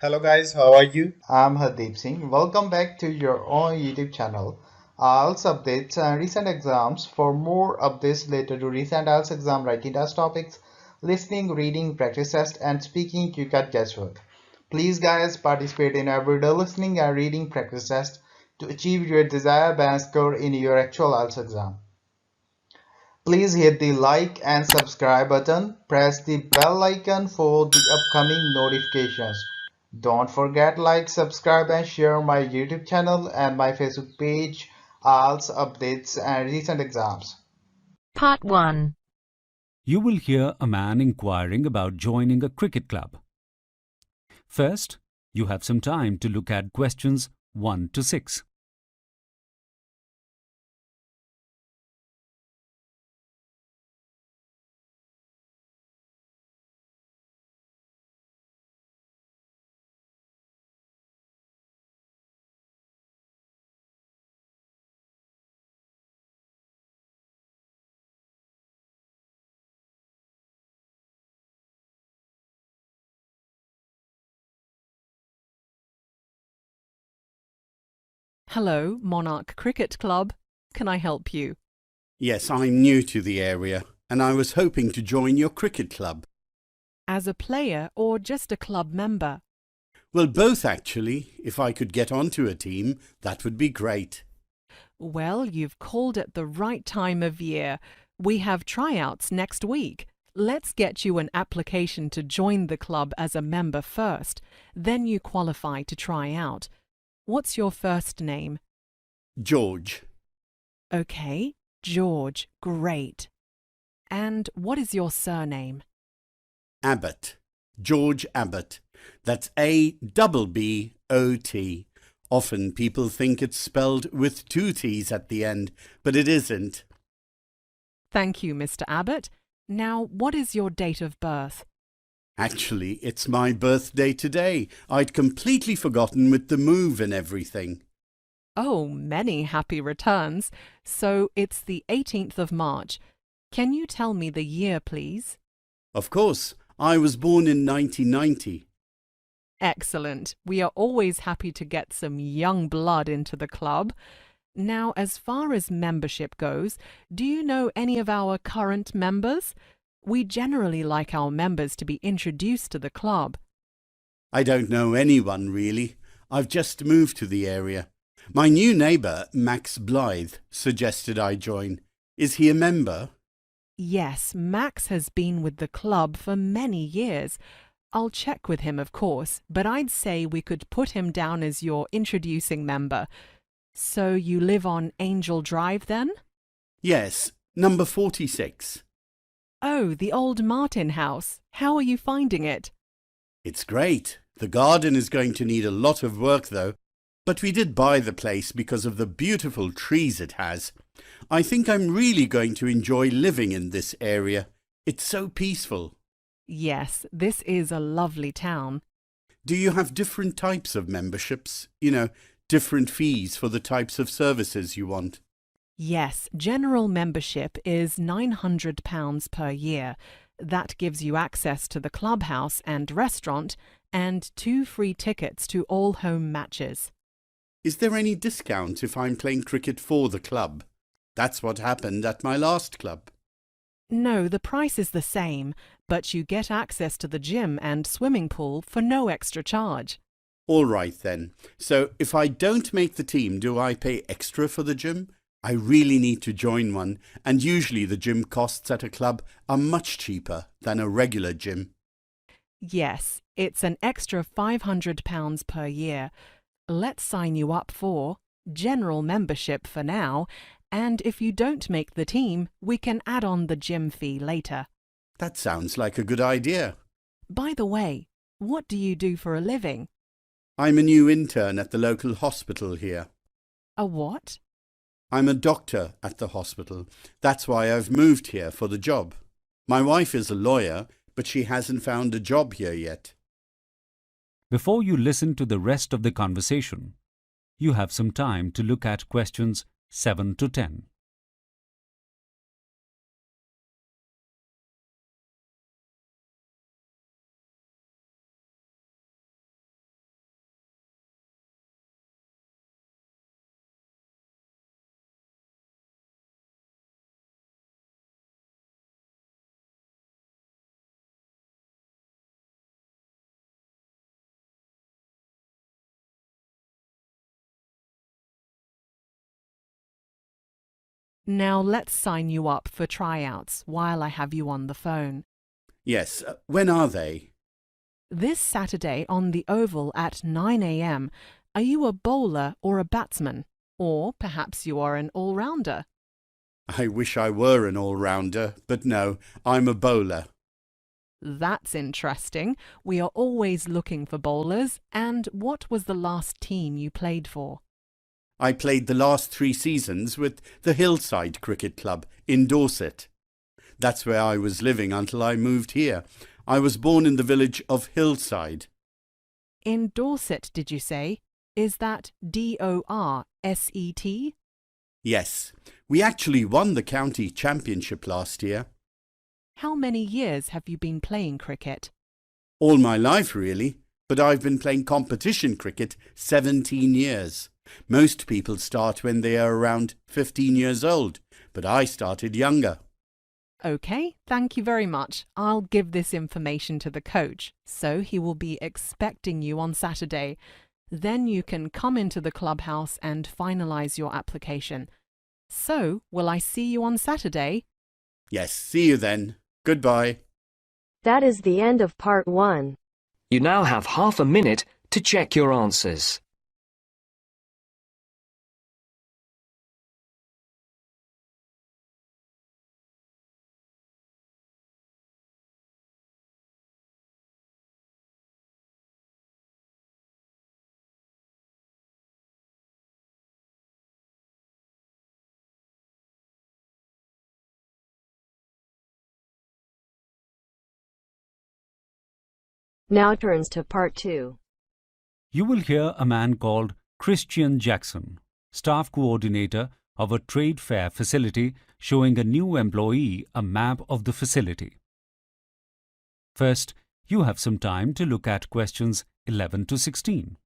Hello guys, how are you? I'm Hardeep Singh. Welcome back to your own YouTube channel. IELTS updates and recent exams. For more updates related to recent IELTS exam writing test topics, listening, reading, practice test, and speaking, you got guesswork. Please, guys, participate in everyday listening and reading practice test to achieve your desired band score in your actual IELTS exam. Please hit the like and subscribe button. Press the bell icon for the upcoming notifications. Don't forget like, subscribe and share my YouTube channel and my Facebook page, IELTS updates and recent exams. Part 1. You will hear a man inquiring about joining a cricket club. First, you have some time to look at questions 1 to 6. Hello, Monarch Cricket Club. Can I help you? Yes, I'm new to the area and I was hoping to join your cricket club. As a player or just a club member? Well, both actually. If I could get onto a team, that would be great. Well, you've called at the right time of year. We have tryouts next week. Let's get you an application to join the club as a member first. Then you qualify to try out. What's your first name? George. Okay, George. Great. And what is your surname? Abbott. George Abbott. That's Abbot. Often people think it's spelled with 2 T's at the end, but it isn't. Thank you, Mr. Abbott. Now, what is your date of birth? Actually, it's my birthday today. I'd completely forgotten with the move and everything. Oh, many happy returns. So it's the 18th of March. Can you tell me the year, please? Of course, I was born in 1990. Excellent. We are always happy to get some young blood into the club. Now, as far as membership goes, do you know any of our current members? We generally like our members to be introduced to the club. I don't know anyone really. I've just moved to the area. My new neighbour, Max Blythe, suggested I join. Is he a member? Yes, Max has been with the club for many years. I'll check with him, of course, but I'd say we could put him down as your introducing member. So you live on Angel Drive then? Yes, number 46. Oh, the old Martin house. How are you finding it? It's great. The garden is going to need a lot of work though, but we did buy the place because of the beautiful trees it has. I think I'm really going to enjoy living in this area. It's so peaceful. Yes, this is a lovely town. Do you have different types of memberships? Different fees for the types of services you want? Yes, general membership is £900 per year. That gives you access to the clubhouse and restaurant and 2 free tickets to all home matches. Is there any discount if I'm playing cricket for the club? That's what happened at my last club. No, the price is the same, but you get access to the gym and swimming pool for no extra charge. All right then. So if I don't make the team, do I pay extra for the gym? I really need to join one, and usually the gym costs at a club are much cheaper than a regular gym. Yes, it's an extra £500 per year. Let's sign you up for general membership for now, and if you don't make the team, we can add on the gym fee later. That sounds like a good idea. By the way, what do you do for a living? I'm a new intern at the local hospital here. A what? I'm a doctor at the hospital. That's why I've moved here for the job. My wife is a lawyer, but she hasn't found a job here yet. Before you listen to the rest of the conversation, you have some time to look at questions 7 to 10. Now let's sign you up for tryouts while I have you on the phone. Yes, when are they? This Saturday on the Oval at 9 a.m. Are you a bowler or a batsman? Or perhaps you are an all-rounder? I wish I were an all-rounder, but no, I'm a bowler. That's interesting. We are always looking for bowlers. And what was the last team you played for? I played the last 3 seasons with the Hillside Cricket Club in Dorset. That's where I was living until I moved here. I was born in the village of Hillside. In Dorset, did you say? Is that D-O-R-S-E-T? Yes, we actually won the county championship last year. How many years have you been playing cricket? All my life, really, but I've been playing competition cricket 17 years. Most people start when they are around 15 years old, but I started younger. OK, thank you very much. I'll give this information to the coach, so he will be expecting you on Saturday. Then you can come into the clubhouse and finalise your application. So, will I see you on Saturday? Yes, see you then. Goodbye. That is the end of part 1. You now have half a minute to check your answers. Now turns to part 2. You will hear a man called Christian Jackson, staff coordinator of a trade fair facility, showing a new employee a map of the facility. First, you have some time to look at questions 11 to 16.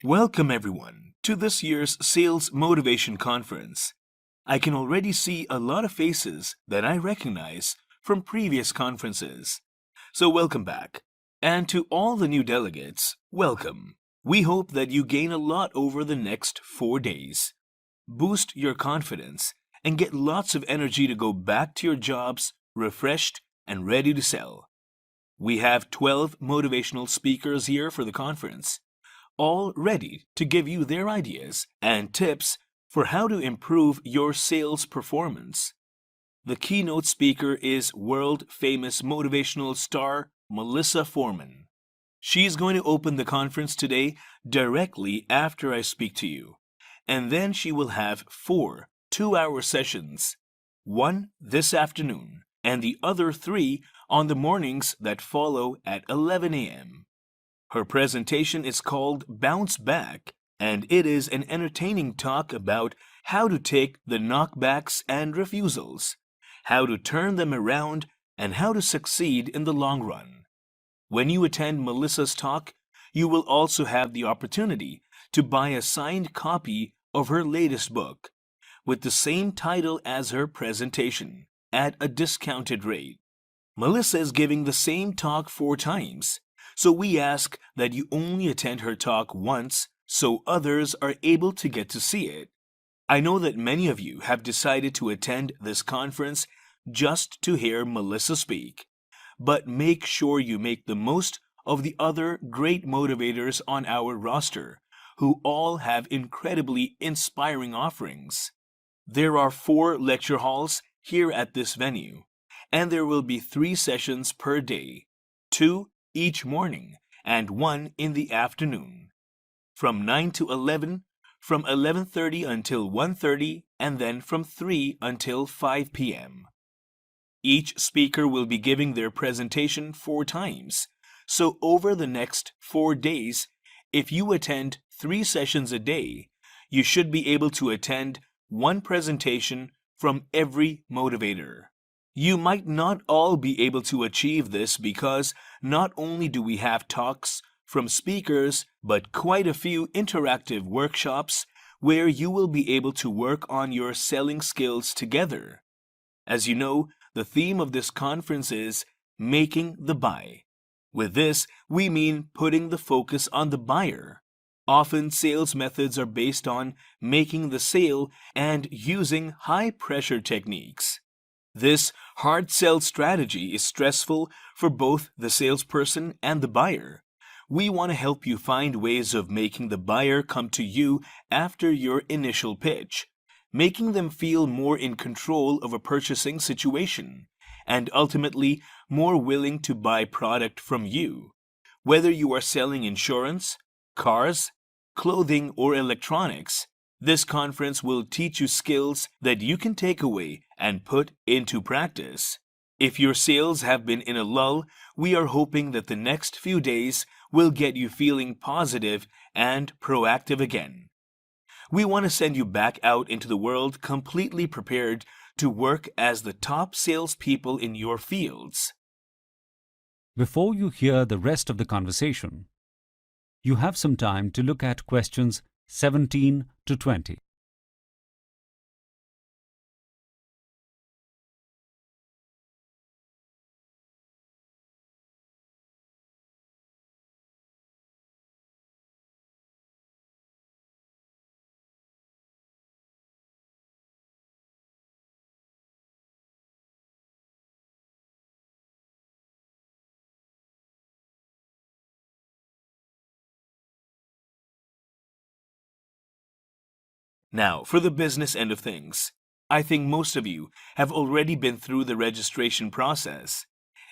Welcome everyone to this year's Sales Motivation Conference. I can already see a lot of faces that I recognize from previous conferences. So welcome back. And to all the new delegates, welcome. We hope that you gain a lot over the next 4 days. Boost your confidence and get lots of energy to go back to your jobs refreshed and ready to sell. We have 12 motivational speakers here for the conference, all ready to give you their ideas and tips for how to improve your sales performance. The keynote speaker is world-famous motivational star Melissa Foreman. She's going to open the conference today directly after I speak to you, and then she will have 4 two-hour sessions, 1 this afternoon and the other 3 on the mornings that follow at 11 a.m. Her presentation is called Bounce Back, and it is an entertaining talk about how to take the knockbacks and refusals, how to turn them around, and how to succeed in the long run. When you attend Melissa's talk, you will also have the opportunity to buy a signed copy of her latest book with the same title as her presentation at a discounted rate. Melissa is giving the same talk 4 times. So we ask that you only attend her talk once so others are able to get to see it. I know that many of you have decided to attend this conference just to hear Melissa speak, but make sure you make the most of the other great motivators on our roster, who all have incredibly inspiring offerings. There are 4 lecture halls here at this venue, and there will be 3 sessions per day, 2 each morning and 1 in the afternoon, from 9 to 11, from 11:30 until 1:30, and then from 3 until 5 p.m. Each speaker will be giving their presentation 4 times, so over the next 4 days, if you attend 3 sessions a day, you should be able to attend 1 presentation from every motivator. You might not all be able to achieve this because not only do we have talks from speakers, but quite a few interactive workshops where you will be able to work on your selling skills together. As you know, the theme of this conference is making the buy. With this, we mean putting the focus on the buyer. Often, sales methods are based on making the sale and using high-pressure techniques. This hard sell strategy is stressful for both the salesperson and the buyer. We want to help you find ways of making the buyer come to you after your initial pitch, making them feel more in control of a purchasing situation, and ultimately more willing to buy product from you. Whether you are selling insurance, cars, clothing, or electronics, this conference will teach you skills that you can take away and put into practice. If your sales have been in a lull, we are hoping that the next few days will get you feeling positive and proactive again. We want to send you back out into the world completely prepared to work as the top salespeople in your fields. Before you hear the rest of the conversation, you have some time to look at questions 17 to 20. Now, for the business end of things, I think most of you have already been through the registration process.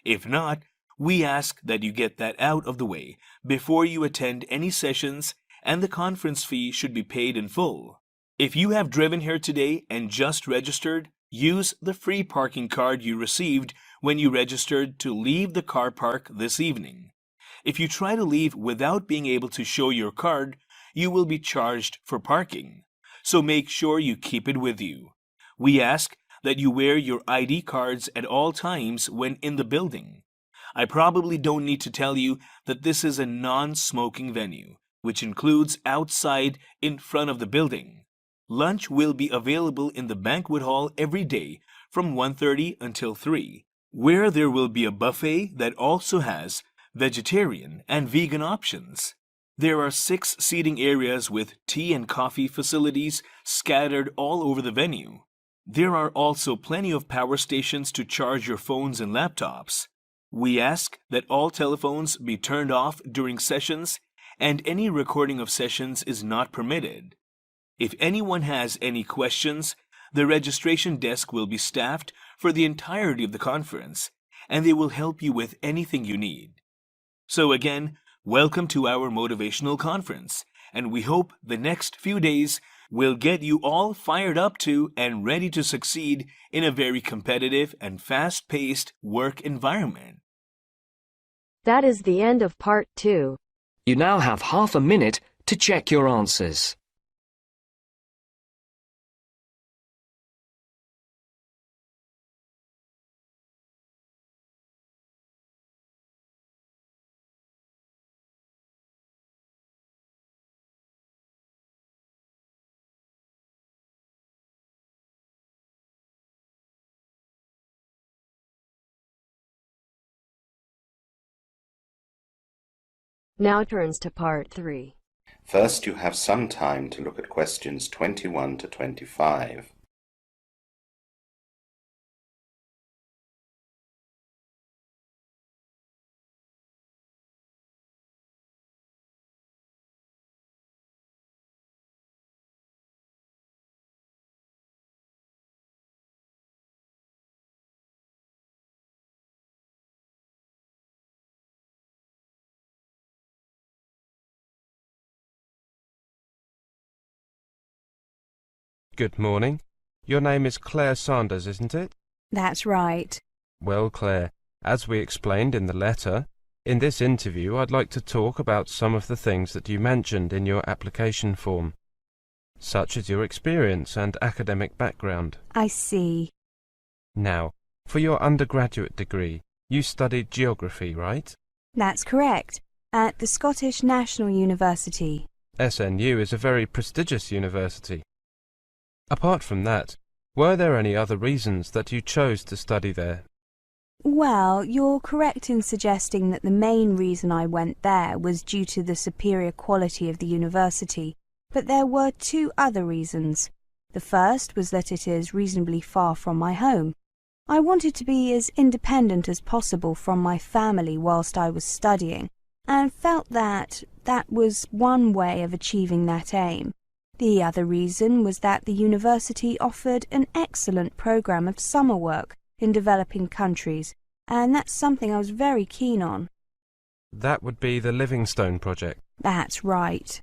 If not, we ask that you get that out of the way before you attend any sessions, and the conference fee should be paid in full. If you have driven here today and just registered, use the free parking card you received when you registered to leave the car park this evening. If you try to leave without being able to show your card, you will be charged for parking. So make sure you keep it with you. We ask that you wear your ID cards at all times when in the building. I probably don't need to tell you that this is a non-smoking venue, which includes outside in front of the building. Lunch will be available in the banquet hall every day from 1:30 until 3, where there will be a buffet that also has vegetarian and vegan options. There are 6 seating areas with tea and coffee facilities scattered all over the venue. There are also plenty of power stations to charge your phones and laptops. We ask that all telephones be turned off during sessions, and any recording of sessions is not permitted. If anyone has any questions, the registration desk will be staffed for the entirety of the conference, and they will help you with anything you need. So again, welcome to our motivational conference, and we hope the next few days will get you all fired up to and ready to succeed in a very competitive and fast-paced work environment. That is the end of part 2. You now have half a minute to check your answers. Now turns to part 3. First, you have some time to look at questions 21 to 25. Good morning. Your name is Claire Sanders, isn't it? That's right. Well, Claire, as we explained in the letter, in this interview I'd like to talk about some of the things that you mentioned in your application form. such as your experience and academic background. I see. Now, for your undergraduate degree, you studied geography, right? That's correct. At the Scottish National University. SNU is a very prestigious university. Apart from that, were there any other reasons that you chose to study there? Well, you're correct in suggesting that the main reason I went there was due to the superior quality of the university, but there were two other reasons. The first was that it is reasonably far from my home. I wanted to be as independent as possible from my family whilst I was studying, and felt that that was one way of achieving that aim. The other reason was that the university offered an excellent program of summer work in developing countries, and that's something I was very keen on. That would be the Livingstone project. That's right.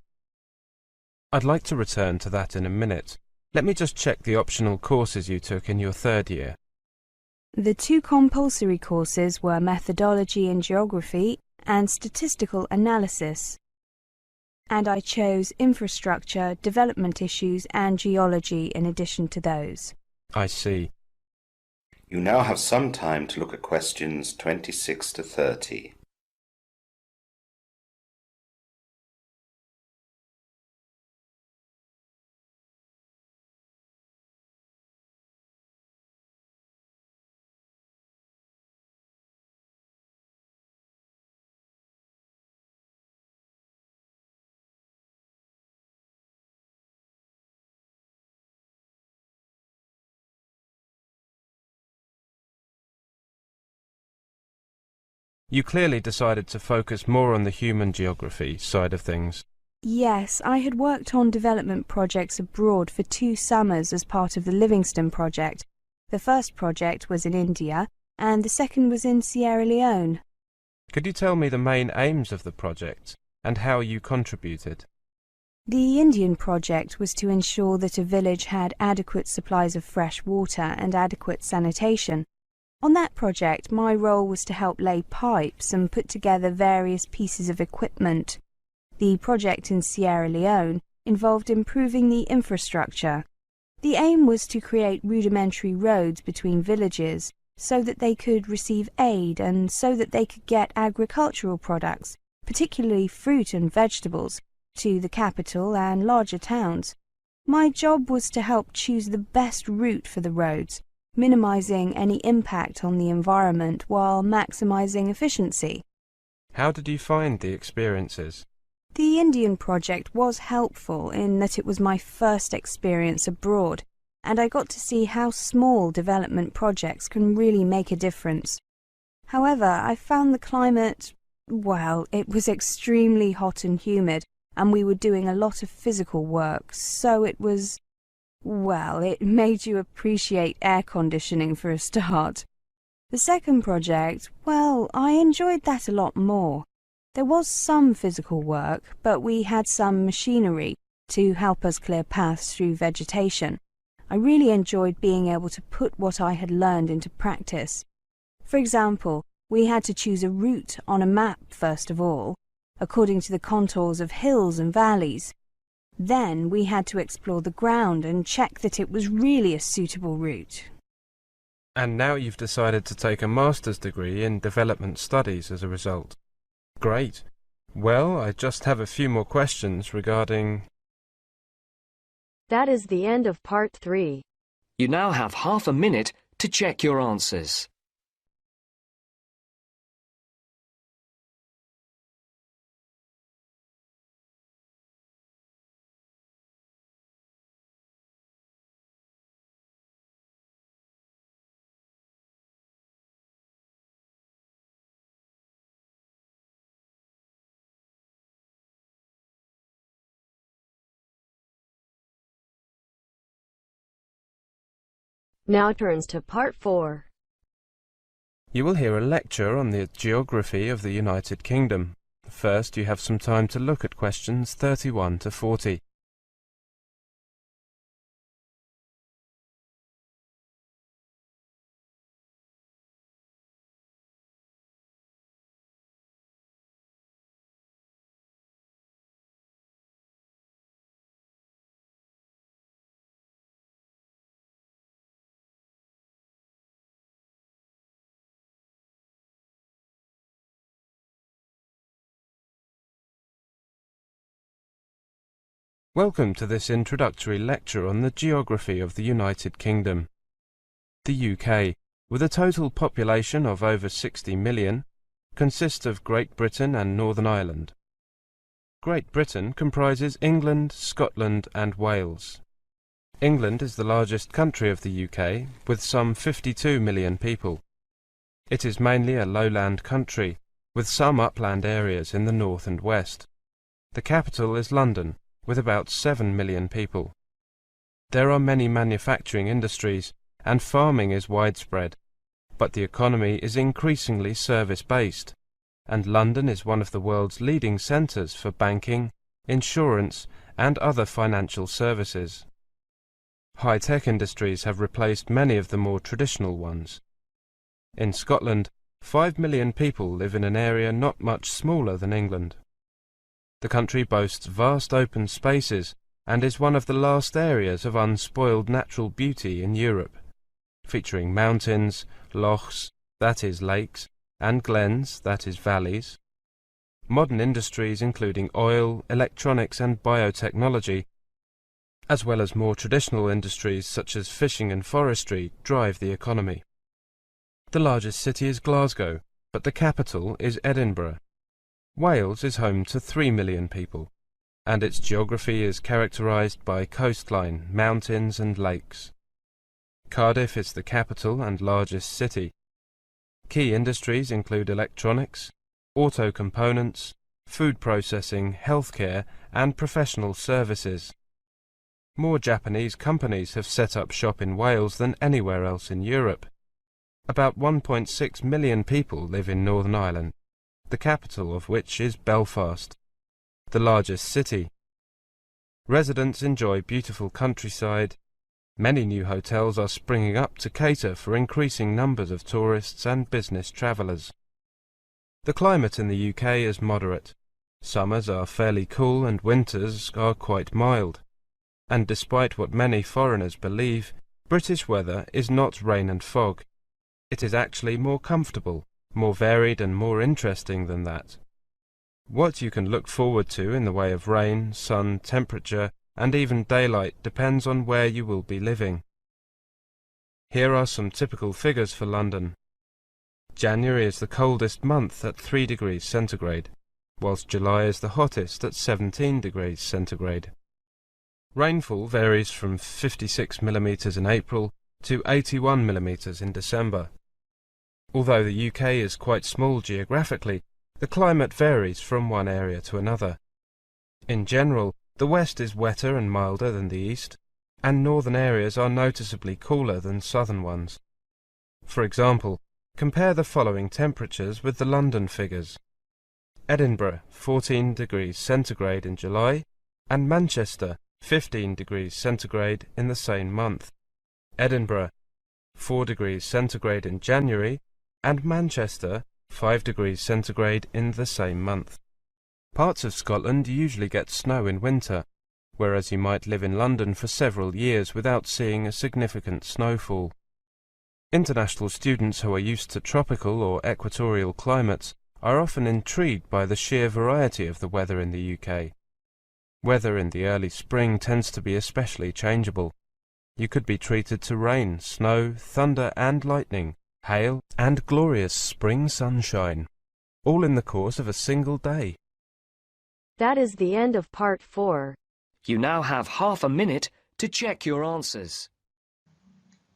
I'd like to return to that in a minute. Let me just check the optional courses you took in your third year. The two compulsory courses were methodology in geography and statistical analysis. And I chose infrastructure, development issues and geology in addition to those. I see. You now have some time to look at questions 26 to 30. You clearly decided to focus more on the human geography side of things. Yes, I had worked on development projects abroad for 2 summers as part of the Livingstone project. The first project was in India, and the second was in Sierra Leone. Could you tell me the main aims of the project and how you contributed? The Indian project was to ensure that a village had adequate supplies of fresh water and adequate sanitation. On that project, my role was to help lay pipes and put together various pieces of equipment. The project in Sierra Leone involved improving the infrastructure. The aim was to create rudimentary roads between villages so that they could receive aid and so that they could get agricultural products, particularly fruit and vegetables, to the capital and larger towns. My job was to help choose the best route for the roads, minimizing any impact on the environment while maximizing efficiency. How did you find the experiences? The Indian project was helpful in that it was my first experience abroad, and I got to see how small development projects can really make a difference. However, I found the climate, well, it was extremely hot and humid, and we were doing a lot of physical work, so it was, well, it made you appreciate air conditioning for a start. The second project, well, I enjoyed that a lot more. There was some physical work, but we had some machinery to help us clear paths through vegetation. I really enjoyed being able to put what I had learned into practice. For example, we had to choose a route on a map first of all, according to the contours of hills and valleys. Then we had to explore the ground and check that it was really a suitable route. And now you've decided to take a master's degree in development studies as a result. Great. Well, I just have a few more questions regarding... That is the end of part 3. You now have half a minute to check your answers. Now turns to part 4. You will hear a lecture on the geography of the United Kingdom. First, you have some time to look at questions 31 to 40. Welcome to this introductory lecture on the geography of the United Kingdom. The UK, with a total population of over 60 million, consists of Great Britain and Northern Ireland. Great Britain comprises England, Scotland and Wales. England is the largest country of the UK, with some 52 million people. It is mainly a lowland country, with some upland areas in the north and west. The capital is London, with about 7 million people. There are many manufacturing industries, and farming is widespread, but the economy is increasingly service-based, and London is one of the world's leading centres for banking, insurance, and other financial services. High-tech industries have replaced many of the more traditional ones. In Scotland, 5 million people live in an area not much smaller than England. The country boasts vast open spaces and is one of the last areas of unspoiled natural beauty in Europe, featuring mountains, lochs, that is lakes, and glens, that is valleys. Modern industries including oil, electronics and biotechnology, as well as more traditional industries such as fishing and forestry, drive the economy. The largest city is Glasgow, but the capital is Edinburgh. Wales is home to 3 million people, and its geography is characterised by coastline, mountains and lakes. Cardiff is the capital and largest city. Key industries include electronics, auto components, food processing, healthcare and professional services. More Japanese companies have set up shop in Wales than anywhere else in Europe. About 1.6 million people live in Northern Ireland, the capital of which is Belfast, the largest city. Residents enjoy beautiful countryside. Many new hotels are springing up to cater for increasing numbers of tourists and business travellers. The climate in the UK is moderate. Summers are fairly cool and winters are quite mild. And despite what many foreigners believe, British weather is not rain and fog. It is actually more comfortable, more varied and more interesting than that. What you can look forward to in the way of rain, sun, temperature, and even daylight depends on where you will be living. Here are some typical figures for London. January is the coldest month at 3 degrees centigrade, whilst July is the hottest at 17 degrees centigrade. Rainfall varies from 56 millimetres in April to 81 millimetres in December. Although the UK is quite small geographically, the climate varies from one area to another. In general, the west is wetter and milder than the east, and northern areas are noticeably cooler than southern ones. For example, compare the following temperatures with the London figures. Edinburgh, 14 degrees centigrade in July, and Manchester, 15 degrees centigrade in the same month. Edinburgh, 4 degrees centigrade in January, and Manchester, 5 degrees centigrade in the same month. Parts of Scotland usually get snow in winter, whereas you might live in London for several years without seeing a significant snowfall. International students who are used to tropical or equatorial climates are often intrigued by the sheer variety of the weather in the UK. Weather in the early spring tends to be especially changeable. You could be treated to rain, snow, thunder and lightning, hail and glorious spring sunshine, all in the course of a single day. That is the end of part 4. You now have half a minute to check your answers.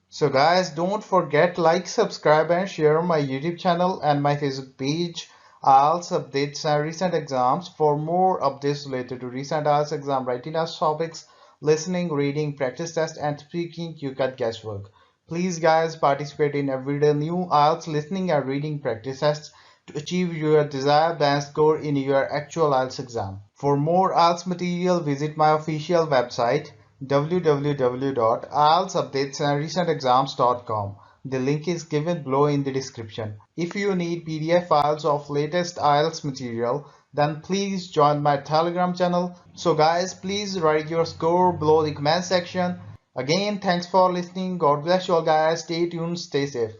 So guys, don't forget like, subscribe and share my YouTube channel and my Facebook page, IELTS updates and recent exams. For more updates related to recent IELTS exam writing test topics, listening, reading, practice test and speaking, you got guesswork. Please guys, participate in everyday new IELTS listening and reading practice tests to achieve your desired band score in your actual IELTS exam. For more IELTS material, visit my official website www.ieltsupdatesandrecentexams.com. The link is given below in the description. If you need PDF files of latest IELTS material, then please join my Telegram channel. So guys, please write your score below the comment section. Again, thanks for listening. God bless you all guys. Stay tuned, stay safe.